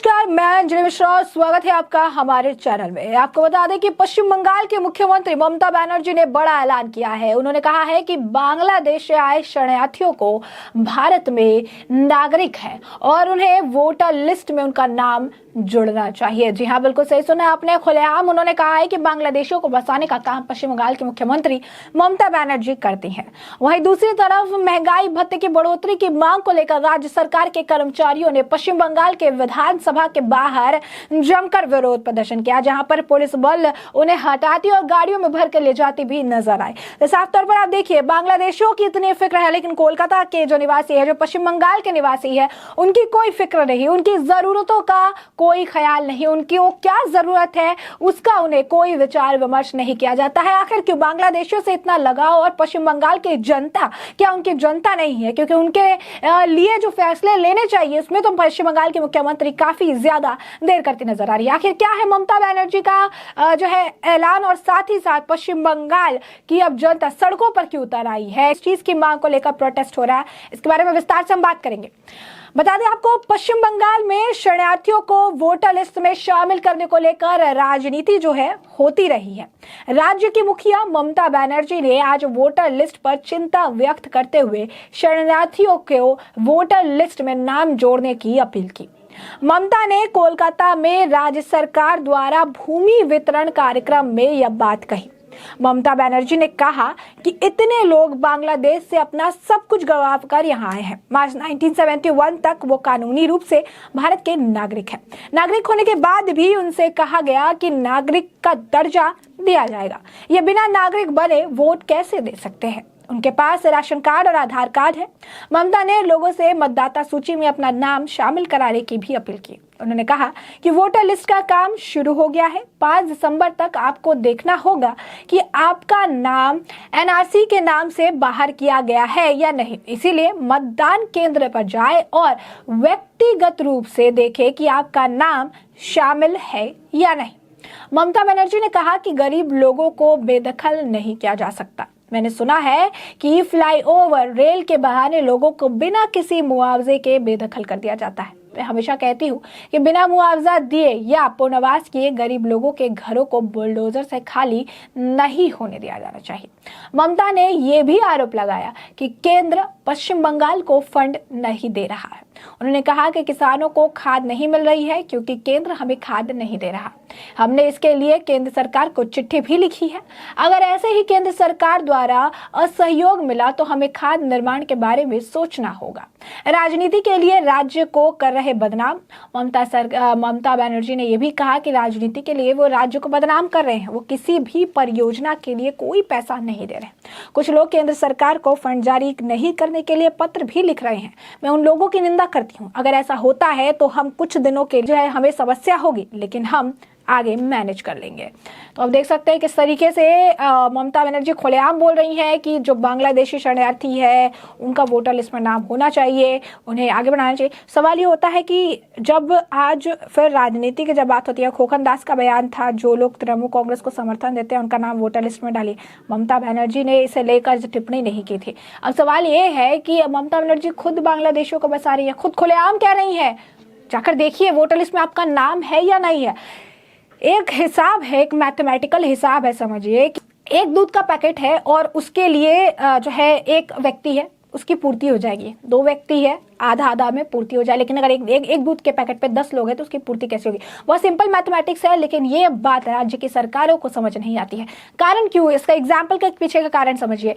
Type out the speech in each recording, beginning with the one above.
नमस्कार, मैं अंजलि मिश्रा। स्वागत है आपका हमारे चैनल में। आपको बता दें कि पश्चिम बंगाल के मुख्यमंत्री ममता बनर्जी ने बड़ा ऐलान किया है। उन्होंने कहा है कि बांग्लादेश से आए शरणार्थियों को भारत में नागरिक है और उन्हें वोटर लिस्ट में उनका नाम जुड़ना चाहिए। जी हाँ, बिल्कुल सही सुना आपने। खुलेआम उन्होंने कहा है कि बांग्लादेशियों को बसाने का काम पश्चिम बंगाल की मुख्यमंत्री ममता बनर्जी करती हैं। वहीं दूसरी तरफ महंगाई भत्ते की बढ़ोतरी की मांग को लेकर राज्य सरकार के कर्मचारियों ने पश्चिम बंगाल के विधानसभा के बाहर जमकर विरोध प्रदर्शन किया, जहां पर पुलिस बल उन्हें हटाती और गाड़ियों में भर कर ले जाती भी नजर आए। तो साफ तौर पर आप देखिए, बांग्लादेशियों की इतनी फिक्र है, लेकिन कोलकाता के जो निवासी है, जो पश्चिम बंगाल के निवासी है, उनकी कोई फिक्र नहीं, उनकी जरूरतों का कोई ख्याल नहीं, उनकी वो क्या जरूरत है उसका उन्हें कोई विचार विमर्श नहीं किया जाता है। आखिर क्यों बांग्लादेशियों से इतना लगाव? और पश्चिम बंगाल की जनता क्या उनकी जनता नहीं है? क्योंकि उनके लिए जो फैसले लेने चाहिए उसमें तो पश्चिम बंगाल के मुख्यमंत्री काफी ज्यादा देर करती नजर आ रही है। आखिर क्या है ममता बनर्जी का जो है ऐलान, और साथ ही साथ पश्चिम बंगाल की अब जनता सड़कों पर क्यों उतर आई है? इस चीज की मांग को लेकर प्रोटेस्ट हो रहा है, इसके बारे में विस्तार से हम बात करेंगे। बता दें आपको, पश्चिम बंगाल में शरणार्थियों को वोटर लिस्ट में शामिल करने को लेकर राजनीति जो है होती रही है। राज्य की मुखिया ममता बनर्जी ने आज वोटर लिस्ट पर चिंता व्यक्त करते हुए शरणार्थियों को वोटर लिस्ट में नाम जोड़ने की अपील की। ममता ने कोलकाता में राज्य सरकार द्वारा भूमि वितरण कार्यक्रम में यह बात कही। ममता बनर्जी ने कहा कि इतने लोग बांग्लादेश से अपना सब कुछ गंवा कर यहाँ आए हैं। मार्च 1971 तक वो कानूनी रूप से भारत के नागरिक हैं। नागरिक होने के बाद भी उनसे कहा गया कि नागरिक का दर्जा दिया जाएगा। ये बिना नागरिक बने वोट कैसे दे सकते हैं? उनके पास राशन कार्ड और आधार कार्ड है। ममता ने लोगों से मतदाता सूची में अपना नाम शामिल कराने की भी अपील की। उन्होंने कहा कि वोटर लिस्ट का काम शुरू हो गया है। 5 दिसंबर तक आपको देखना होगा कि आपका नाम एनआरसी के नाम से बाहर किया गया है या नहीं। इसीलिए मतदान केंद्र पर जाए और व्यक्तिगत रूप से देखें कि आपका नाम शामिल है या नहीं। ममता बनर्जी ने कहा कि गरीब लोगों को बेदखल नहीं किया जा सकता। मैंने सुना है कि फ्लाईओवर रेल के बहाने लोगों को बिना किसी मुआवजे के बेदखल कर दिया जाता है। मैं हमेशा कहती हूँ कि बिना मुआवजा दिए या पुनर्वास किए गरीब लोगों के घरों को बुलडोजर से खाली नहीं होने दिया जाना चाहिए। ममता ने यह भी आरोप लगाया कि केंद्र पश्चिम बंगाल को फंड नहीं दे रहा है। उन्होंने कहा कि किसानों को खाद नहीं मिल रही है क्योंकि केंद्र हमें खाद नहीं दे रहा। हमने इसके लिए केंद्र सरकार को चिट्ठी भी लिखी है। अगर ऐसे ही केंद्र सरकार द्वारा असहयोग मिला तो हमें खाद निर्माण के बारे में सोचना होगा। राजनीति के लिए राज्य को कर रहे बदनाम। ममता बनर्जी ने यह भी कहा कि राजनीति के लिए वो राज्य को बदनाम कर रहे हैं। वो किसी भी परियोजना के लिए कोई पैसा नहीं दे रहे। कुछ लोग केंद्र सरकार को फंड जारी नहीं करने के लिए पत्र भी लिख रहे हैं। मैं उन लोगों की निंदा करती हूँ। अगर ऐसा होता है तो हम कुछ दिनों के जो है हमें समस्या होगी, लेकिन हम आगे मैनेज कर लेंगे। तो अब देख सकते हैं किस तरीके से ममता बनर्जी खुलेआम बोल रही हैं कि जो बांग्लादेशी शरणार्थी है उनका वोटर लिस्ट में नाम होना चाहिए, उन्हें आगे बढ़ाना चाहिए। सवाल ये होता है कि जब आज फिर राजनीति की जब बात होती है, खोखन दास का बयान था, जो लोग तृणमूल कांग्रेस को समर्थन देते हैं उनका नाम वोटर लिस्ट में डालिए। ममता बनर्जी ने इसे लेकर टिप्पणी नहीं की थी। अब सवाल ये है कि ममता बनर्जी खुद बांग्लादेशियों को बसा रही है, खुद खुलेआम कह रही है, जाकर देखिए वोटर लिस्ट में आपका नाम है या नहीं है। एक हिसाब है, एक मैथमेटिकल हिसाब है, समझिए कि एक दूध का पैकेट है और उसके लिए जो है एक व्यक्ति है, उसकी पूर्ति हो जाएगी। 2 व्यक्ति है, आधा आधा में पूर्ति हो जाए। लेकिन अगर एक दूध के पैकेट पे 10 लोग हैं तो उसकी पूर्ति कैसे होगी? बहुत सिंपल मैथमेटिक्स है, लेकिन ये बात राज्य की सरकारों को समझ नहीं आती है। कारण क्यों? इसका एग्जाम्पल के पीछे का कारण समझिए।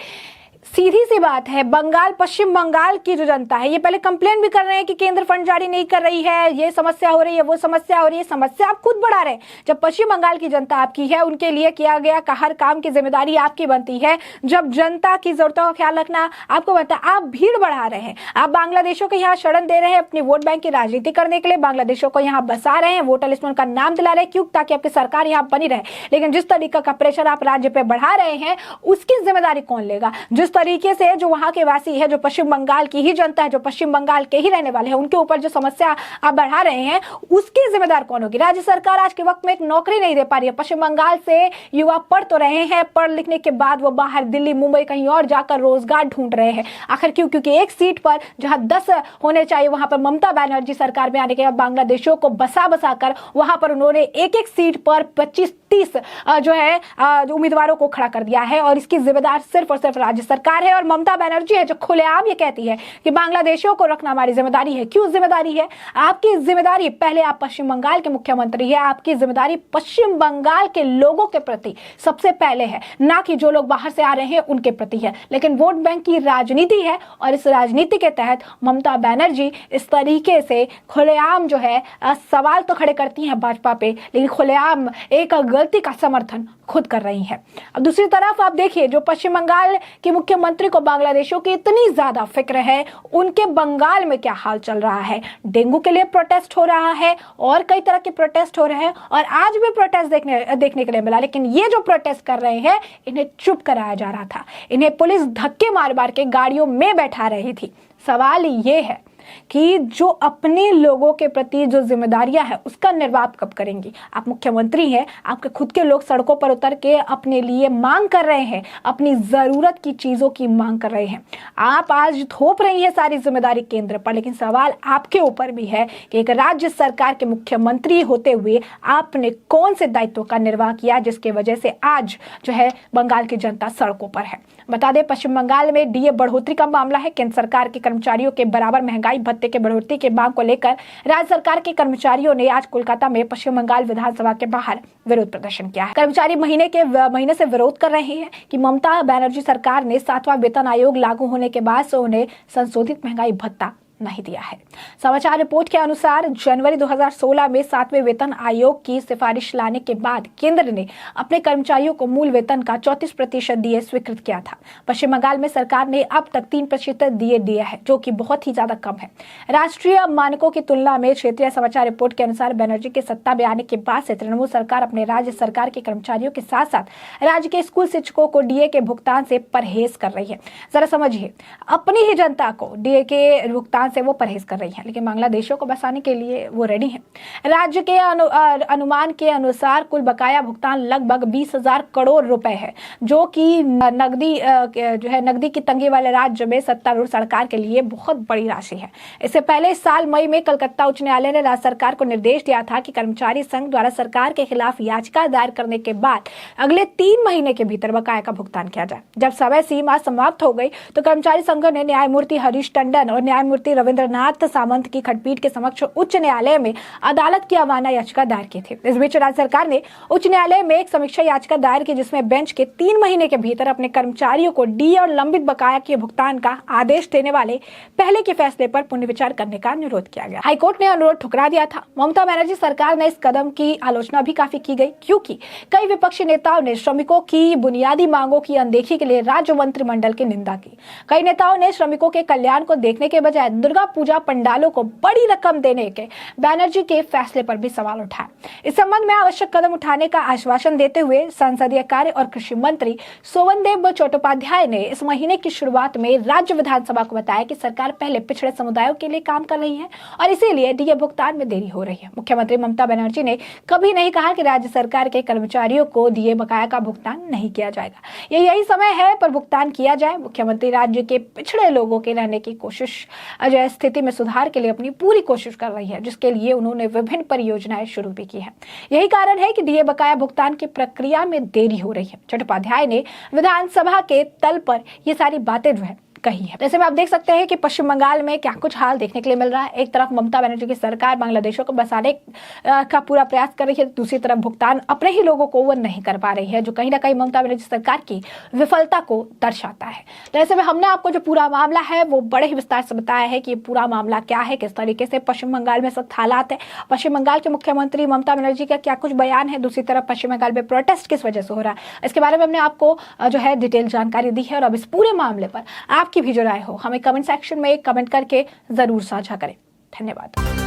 सीधी सी बात है, बंगाल, पश्चिम बंगाल की जो जनता है ये पहले कंप्लेन भी कर रहे हैं कि केंद्र फंड जारी नहीं कर रही है, ये समस्या हो रही है, वो समस्या हो रही है। समस्या आप खुद बढ़ा रहे हैं। जब पश्चिम बंगाल की जनता आपकी है, उनके लिए किया गया हर काम की जिम्मेदारी आपकी बनती है। जब जनता की जरूरतों का ख्याल रखना आपको बनता है, आप भीड़ बढ़ा रहे हैं। आप बांग्लादेशों को यहाँ शरण दे रहे हैं अपनी वोट बैंक की राजनीति करने के लिए। बांग्लादेशों को यहाँ बसा रहे हैं, वोटर लिस्ट में उनका नाम दिला रहे हैं। क्यों? ताकि आपकी सरकार यहाँ बनी रहे। लेकिन जिस तरीके का प्रेशर आप राज्य पे बढ़ा रहे हैं उसकी जिम्मेदारी कौन लेगा? जिस तरीके से जो वहां के वासी है, जो पश्चिम बंगाल की ही जनता है, जो पश्चिम बंगाल के ही रहने वाले हैं, उनके ऊपर जो समस्या आप बढ़ा रहे हैं, उसकी जिम्मेदार कौन होगी? राज्य सरकार आज के वक्त में एक नौकरी नहीं दे पा रही है। पश्चिम बंगाल से युवा पढ़ तो रहे हैं, पढ़ लिखने के बाद वो बाहर दिल्ली, मुंबई, कहीं और जाकर रोजगार ढूंढ रहे हैं। आखिर क्यों? क्योंकि एक सीट पर जहां 10 होने चाहिए, वहां पर ममता बनर्जी सरकार में आने के बाद बांग्लादेशियों को बसा कर वहां पर उन्होंने एक सीट पर 25-30 जो है उम्मीदवारों को खड़ा कर दिया है। और इसकी जिम्मेदार सिर्फ और सिर्फ राज्य सरकार है और ममता बनर्जी है, जो खुलेआम ये कहती है कि बांग्लादेशियों को रखना हमारी जिम्मेदारी है। क्यों जिम्मेदारी है? आपकी जिम्मेदारी, पहले आप पश्चिम बंगाल के मुख्यमंत्री है, आपकी जिम्मेदारी पश्चिम बंगाल के लोगों के प्रति सबसे पहले है, ना कि जो लोग बाहर से आ रहे हैं उनके प्रति है। लेकिन वोट बैंक की राजनीति है और इस राजनीति के तहत ममता बनर्जी इस तरीके से खुलेआम जो है सवाल तो खड़े करती हैं भाजपा पे, लेकिन खुलेआम एक गलती का समर्थन खुद कर रही है। अब दूसरी तरफ आप देखिए, जो पश्चिम बंगाल के मुख्यमंत्री को बांग्लादेशियों की इतनी ज्यादा फिक्र है, उनके बंगाल में क्या हाल चल रहा है? डेंगू के लिए प्रोटेस्ट हो रहा है और कई तरह के प्रोटेस्ट हो रहे हैं और आज भी प्रोटेस्ट देखने के लिए मिला। लेकिन ये जो प्रोटेस्ट कर रहे हैं, इन्हें चुप कराया जा रहा था, इन्हें पुलिस धक्के मार के गाड़ियों में बैठा रही थी। सवाल ये है कि जो अपने लोगों के प्रति जो जिम्मेदारियां है, उसका निर्वाह कब करेंगी? आप मुख्यमंत्री हैं, आपके खुद के लोग सड़कों पर उतर के अपने लिए मांग कर रहे हैं, अपनी जरूरत की चीजों की मांग कर रहे हैं। आप आज थोप रही है सारी जिम्मेदारी केंद्र पर, लेकिन सवाल आपके ऊपर भी है कि एक राज्य सरकार के मुख्यमंत्री होते हुए आपने कौन से दायित्व का निर्वाह किया, जिसके वजह से आज जो है बंगाल की जनता सड़कों पर है। बता दें, पश्चिम बंगाल में डीए बढ़ोतरी का मामला है। केंद्र सरकार के कर्मचारियों के बराबर महंगाई भत्ते के बढ़ोतरी की मांग को लेकर राज्य सरकार के कर्मचारियों ने आज कोलकाता में पश्चिम बंगाल विधानसभा के बाहर विरोध प्रदर्शन किया है। कर्मचारी महीने से विरोध कर रहे हैं कि ममता बनर्जी सरकार ने 7वां वेतन आयोग लागू होने के बाद से उन्हें संशोधित महंगाई भत्ता नहीं दिया है। समाचार रिपोर्ट के अनुसार जनवरी 2016 में 7वें वेतन आयोग की सिफारिश लाने के बाद केंद्र ने अपने कर्मचारियों को मूल वेतन का 34% दिए स्वीकृत किया था। पश्चिम बंगाल में सरकार ने अब तक 3% दिए है, जो कि बहुत ही ज्यादा कम है। राष्ट्रीय मानकों की तुलना में क्षेत्रीय समाचार रिपोर्ट के अनुसार बनर्जी के सत्ता में आने के बाद से तृणमूल सरकार अपने राज्य सरकार के कर्मचारियों के साथ साथ राज्य के स्कूल शिक्षकों को डीए के भुगतान से परहेज कर रही है। जरा समझिए, अपनी ही जनता को डीए के भुगतान से वो परहेज कर रही है, लेकिन बांग्लादेशियों को बसाने के लिए वो रेडी है। राज्य के अनुमान के अनुसार कुल बकाया भुगतान लगभग 20,000 करोड़ रुपए है, जो कि नकदी की तंगी वाले राज्य में सत्तारूढ़ सरकार के लिए बहुत बड़ी राशि है। इससे पहले इस साल मई में कलकत्ता उच्च न्यायालय ने राज्य सरकार को निर्देश दिया था कि कर्मचारी संघ द्वारा सरकार के खिलाफ याचिका दायर करने के बाद अगले 3 महीने के भीतर बकाया का भुगतान किया जाए। जब समय सीमा समाप्त हो गई तो कर्मचारी संघ ने न्यायमूर्ति हरीश टंडन और न्यायमूर्ति रविंद्रनाथ सामंत की खंडपीठ के समक्ष उच्च न्यायालय में अदालत की अवमानना याचिका दायर की थी। इस बीच राज्य सरकार ने उच्च न्यायालय में एक समीक्षा याचिका दायर की, जिसमें बेंच के 3 महीने के भीतर अपने कर्मचारियों को डीए और लंबित बकाया के भुगतान का आदेश देने वाले पहले के फैसले पर पुनर्विचार करने का अनुरोध किया गया। हाईकोर्ट ने अनुरोध ठुकरा दिया था। ममता बनर्जी सरकार ने इस कदम की आलोचना भी काफी की गई, क्योंकि कई विपक्षी नेताओं ने श्रमिकों की बुनियादी मांगों की अनदेखी के लिए राज्य मंत्रिमंडल की निंदा की। कई नेताओं ने श्रमिकों के कल्याण को देखने के बजाय दुर्गा पूजा पंडालों को बड़ी रकम देने के बनर्जी के फैसले पर भी सवाल उठाया। इस संबंध में आवश्यक कदम उठाने का आश्वासन देते हुए संसदीय कार्य और कृषि मंत्री सोवनदेव चट्टोपाध्याय ने इस महीने की शुरुआत में राज्य विधानसभा को बताया कि सरकार पहले पिछड़े समुदायों के लिए काम कर रही है और इसीलिए डीए भुगतान में देरी हो रही है। मुख्यमंत्री ममता बनर्जी ने कभी नहीं कहा कि राज्य सरकार के कर्मचारियों को डीए बकाया का भुगतान नहीं किया जाएगा। यही समय है पर भुगतान किया जाए। मुख्यमंत्री राज्य के पिछड़े लोगों के रहने की कोशिश स्थिति में सुधार के लिए अपनी पूरी कोशिश कर रही है, जिसके लिए उन्होंने विभिन्न परियोजनाएं शुरू भी की है। यही कारण है कि डीए बकाया भुगतान की प्रक्रिया में देरी हो रही है। चट्टोपाध्याय ने विधानसभा के तल पर ये सारी बातें जो है कही है। जैसे में आप देख सकते हैं कि पश्चिम बंगाल में क्या कुछ हाल देखने के लिए मिल रहा है। एक तरफ ममता बनर्जी की सरकार बांग्लादेशियों को बसाने का पूरा प्रयास कर रही है, दूसरी तरफ भुगतान अपने ही लोगों को वो नहीं कर पा रही है, जो कहीं ना कहीं ममता बनर्जी सरकार की विफलता को दर्शाता है। तो ऐसे में हमने आपको जो पूरा मामला है वो बड़े ही विस्तार से बताया है कि ये पूरा मामला क्या है, किस तरीके से पश्चिम बंगाल में सख्त हालात है, पश्चिम बंगाल के मुख्यमंत्री ममता बनर्जी का क्या कुछ बयान है, दूसरी तरफ पश्चिम बंगाल में प्रोटेस्ट किस वजह से हो रहा है। इसके बारे में हमने आपको जो है डिटेल जानकारी दी है और अब इस पूरे मामले पर आपकी भी जो राय हो हमें कमेंट सेक्शन में कमेंट करके जरूर साझा करें। धन्यवाद।